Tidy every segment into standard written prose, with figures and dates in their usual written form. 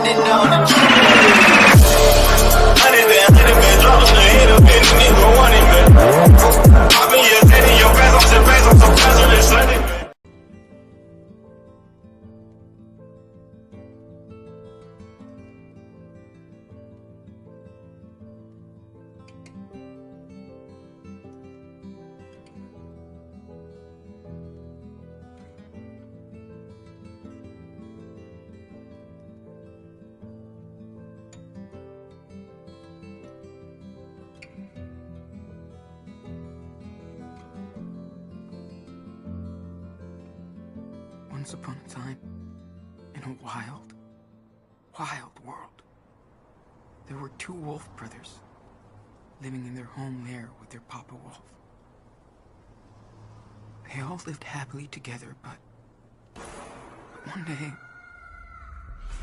it down the track. Honey been dropping the hit up in the nigga wanting man. I mean, you're sending your face on your face, I'm so casual, it's Sunday, man. Once upon a time, in a wild, wild world, there were two wolf brothers living in their home lair with their papa wolf. They all lived happily together, but one day,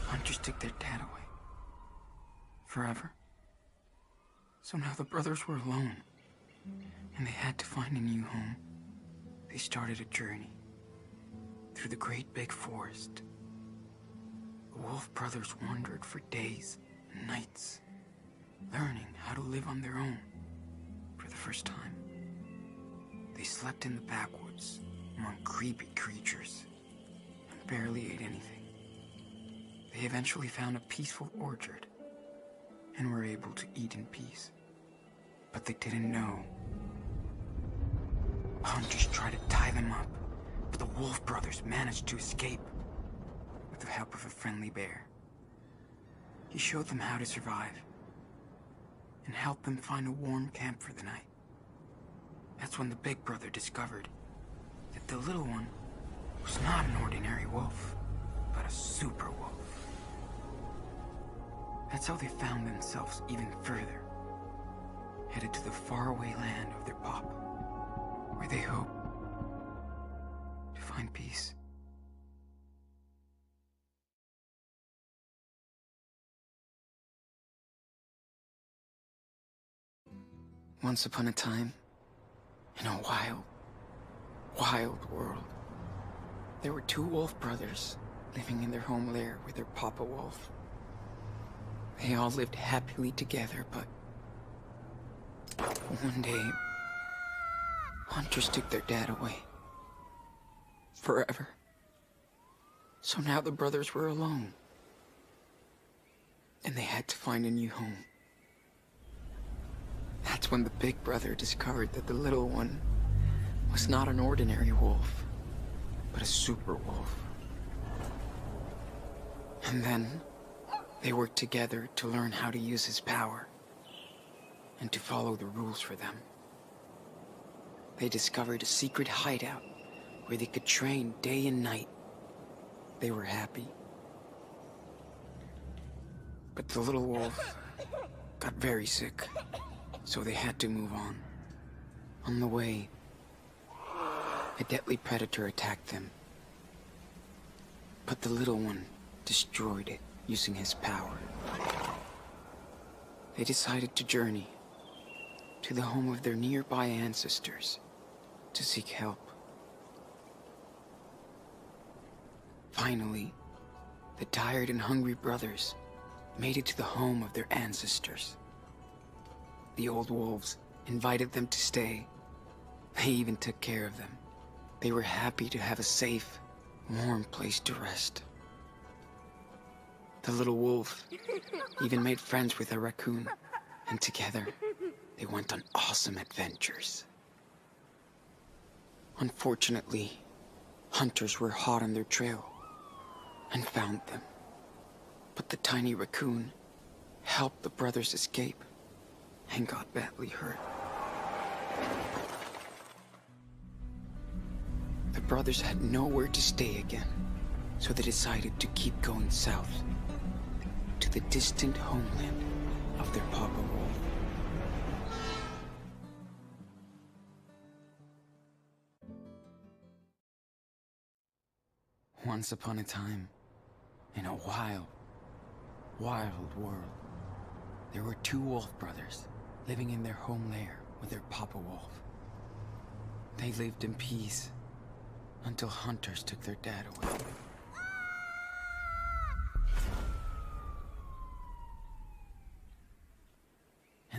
hunters took their dad away. Forever. So now the brothers were alone, and they had to find a new home. They started a journey through the great big forest. The wolf brothers wandered for days and nights, learning how to live on their own for the first time. They slept in the backwoods among creepy creatures and barely ate anything. They eventually found a peaceful orchard and were able to eat in peace. But they didn't know. Hunters tried to tie them up, but the wolf brothers managed to escape with the help of a friendly bear. He showed them how to survive and helped them find a warm camp for the night. That's when the big brother discovered that the little one was not an ordinary wolf, but a super wolf. That's how they found themselves even further, headed to the faraway land of their papa, where they hope to find peace. Once upon a time, in a wild, wild world, there were two wolf brothers living in their home lair with their papa wolf. They all lived happily together, but one day, hunters took their dad away. Forever. So now the brothers were alone, and they had to find a new home. That's when the big brother discovered that the little one was not an ordinary wolf, but a super wolf. And then they worked together to learn how to use his power and to follow the rules for them. They discovered a secret hideout where they could train day and night. They were happy. But the little wolf got very sick, so they had to move on. On the way, a deadly predator attacked them. But the little one destroyed it using his power. They decided to journey to the home of their nearby ancestors to seek help. Finally, the tired and hungry brothers made it to the home of their ancestors. The old wolves invited them to stay. They even took care of them. They were happy to have a safe, warm place to rest. The little wolf even made friends with a raccoon, and together they went on awesome adventures. Unfortunately, hunters were hot on their trail and found them. But the tiny raccoon helped the brothers escape and got badly hurt. The brothers had nowhere to stay again, so they decided to keep going south to the distant homeland of their papa wolf. Once upon a time, in a wild, wild world, there were two wolf brothers living in their home lair with their papa wolf. They lived in peace until hunters took their dad away.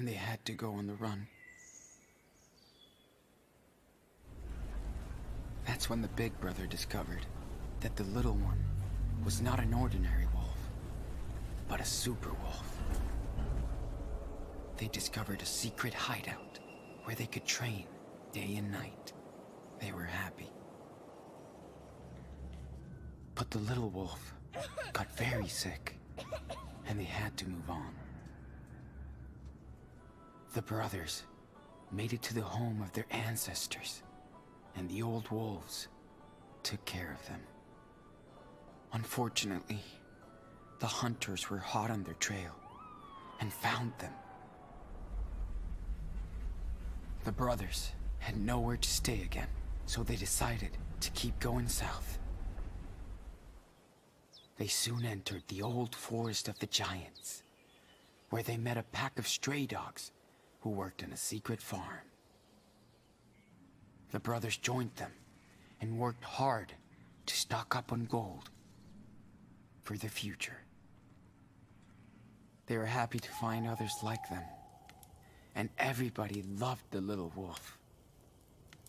and they had to go on the run. That's when the big brother discovered that the little one was not an ordinary wolf, but a super wolf. They discovered a secret hideout where they could train day and night. They were happy. But the little wolf got very sick, and they had to move on. The brothers made it to the home of their ancestors, and the old wolves took care of them. Unfortunately, the hunters were hot on their trail and found them. The brothers had nowhere to stay again, so they decided to keep going south. They soon entered the old forest of the giants, where they met a pack of stray dogs who worked in a secret farm. The brothers joined them and worked hard to stock up on gold for the future. They were happy to find others like them, and everybody loved the little wolf,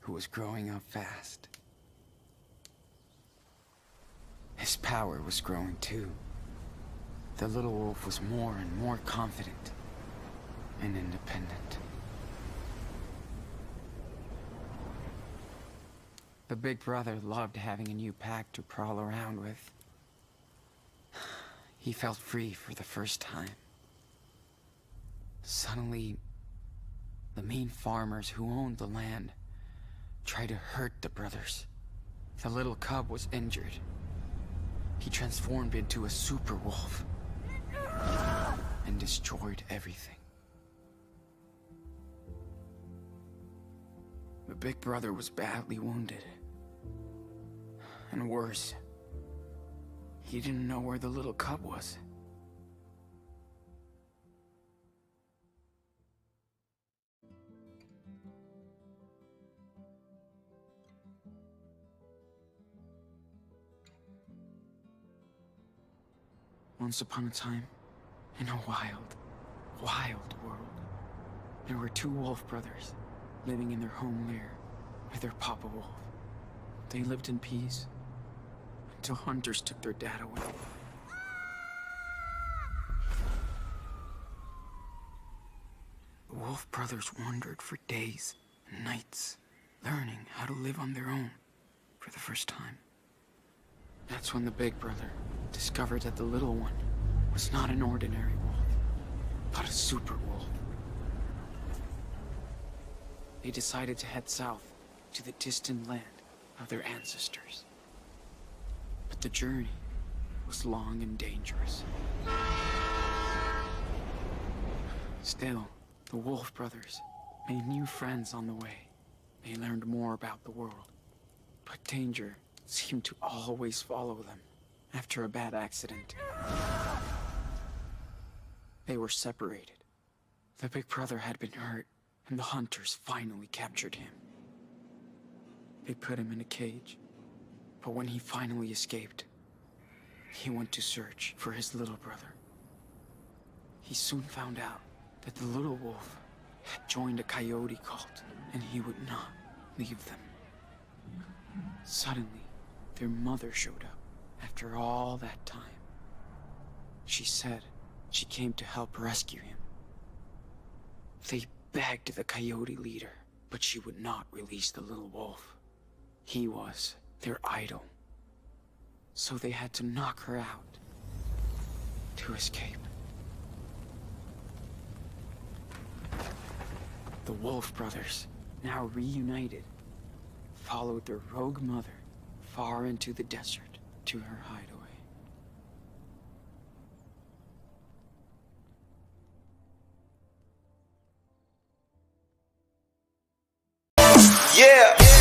who was growing up fast. His power was growing too. The little wolf was more and more confident and independent. The big brother loved having a new pack to prowl around with. He felt free for the first time. Suddenly, the mean farmers who owned the land tried to hurt the brothers. The little cub was injured. He transformed into a super wolf and destroyed everything. The big brother was badly wounded. And worse, he didn't know where the little cub was. Once upon a time, in a wild, wild world, there were two wolf brothers living in their home lair with their papa wolf. They lived in peace until hunters took their dad away. The wolf brothers wandered for days and nights, learning how to live on their own for the first time. That's when the big brother discovered that the little one was not an ordinary wolf, but a super wolf. They decided to head south to the distant land of their ancestors. But the journey was long and dangerous. Still, the wolf brothers made new friends on the way. They learned more about the world, but danger seemed to always follow them after a bad accident. They were separated. The big brother had been hurt, and the hunters finally captured him. They put him in a cage, but when he finally escaped, he went to search for his little brother. He soon found out that the little wolf had joined a coyote cult, and he would not leave them. Suddenly, their mother showed up after all that time. She said she came to help rescue him. They begged the coyote leader, but she would not release the little wolf. He was their idol. So they had to knock her out to escape. The Wolf brothers, now reunited, followed their rogue mother far into the desert to her hideaway. Yeah.